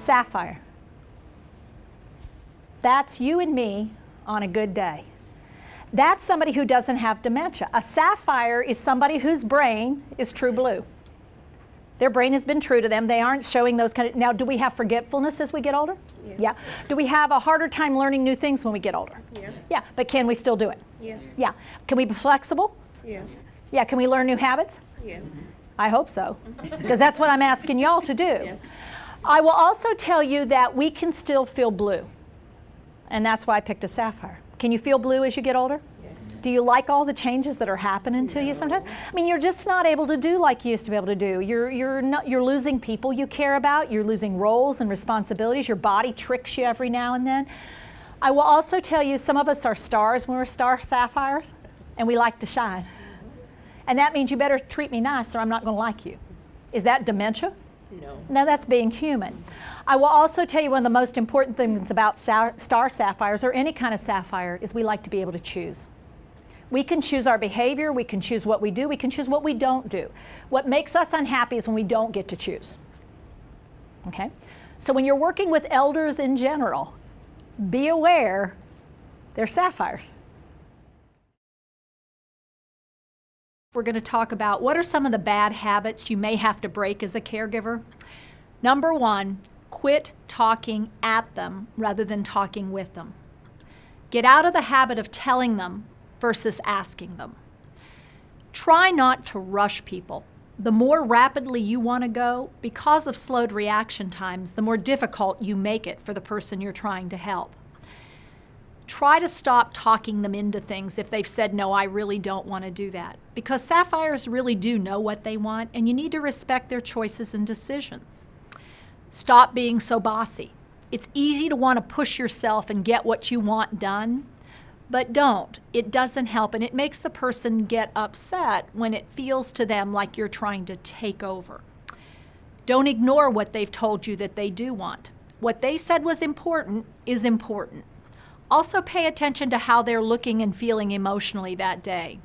Sapphire. That's you and me on a good day. That's somebody who doesn't have dementia. A sapphire is somebody whose brain is true blue. Their brain has been true to them. They aren't showing those kind of... Now, do we have forgetfulness as we get older? Yeah. Yeah. Do we have a harder time learning new things when we get older? Yeah. Yeah, but can we still do it? Yes. Yeah. Can we be flexible? Yeah. Yeah, can we learn new habits? Yeah. I hope so, because that's what I'm asking y'all to do. Yes. I will also tell you that we can still feel blue, and that's why I picked a sapphire. Can you feel blue as you get older? Yes. Do you like all the changes that are happening to you sometimes? I mean, you're just not able to do like you used to be able to do. You're losing people you care about. You're losing roles and responsibilities. Your body tricks you every now and then. I will also tell you, some of us are stars when we're star sapphires, and we like to shine. And that means you better treat me nice or I'm not going to like you. Is that dementia? No. No, that's being human. I will also tell you one of the most important things about star sapphires, or any kind of sapphire, is we like to be able to choose. We can choose our behavior, we can choose what we do, we can choose what we don't do. What makes us unhappy is when we don't get to choose. Okay? So when you're working with elders in general, be aware they're sapphires. We're going to talk about what are some of the bad habits you may have to break as a caregiver. Number one, quit talking at them rather than talking with them. Get out of the habit of telling them versus asking them. Try not to rush people. The more rapidly you want to go, because of slowed reaction times, the more difficult you make it for the person you're trying to help. Try to stop talking them into things if they've said, no, I really don't want to do that. Because sapphires really do know what they want, and you need to respect their choices and decisions. Stop being so bossy. It's easy to want to push yourself and get what you want done, but don't. It doesn't help, and it makes the person get upset when it feels to them like you're trying to take over. Don't ignore what they've told you that they do want. What they said was important is important. Also pay attention to how they're looking and feeling emotionally that day.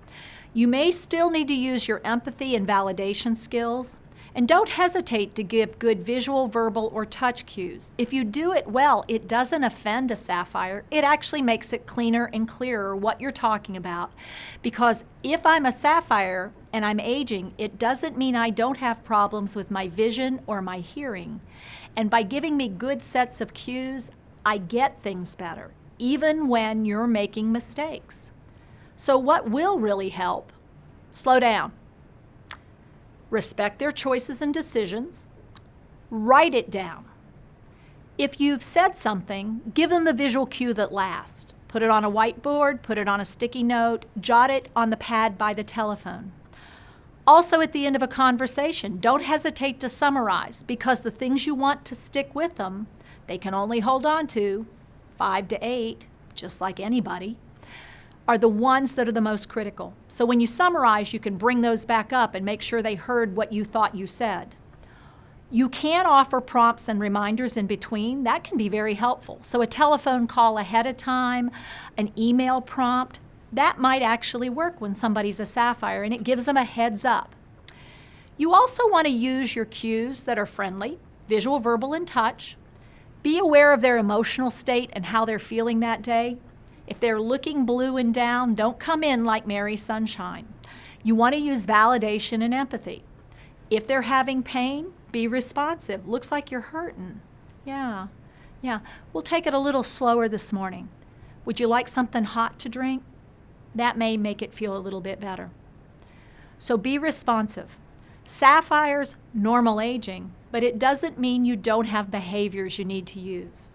You may still need to use your empathy and validation skills, and don't hesitate to give good visual, verbal, or touch cues. If you do it well, it doesn't offend a sapphire. It actually makes it cleaner and clearer what you're talking about. Because if I'm a sapphire and I'm aging, it doesn't mean I don't have problems with my vision or my hearing. And by giving me good sets of cues, I get things better, even when you're making mistakes. So what will really help? Slow down. Respect their choices and decisions. Write it down. If you've said something, give them the visual cue that lasts. Put it on a whiteboard, put it on a sticky note, jot it on the pad by the telephone. Also, at the end of a conversation, don't hesitate to summarize, because the things you want to stick with them, they can only hold on to 5 to 8, just like anybody, are the ones that are the most critical. So when you summarize, you can bring those back up and make sure they heard what you thought you said. You can offer prompts and reminders in between. That can be very helpful. So a telephone call ahead of time, an email prompt, that might actually work when somebody's a sapphire, and it gives them a heads up. You also want to use your cues that are friendly, visual, verbal, and touch. Be aware of their emotional state and how they're feeling that day. If they're looking blue and down, don't come in like Mary Sunshine. You want to use validation and empathy. If they're having pain, be responsive. Looks like you're hurting. Yeah. We'll take it a little slower this morning. Would you like something hot to drink? That may make it feel a little bit better. So be responsive. Sapphires, normal aging, but it doesn't mean you don't have behaviors you need to use.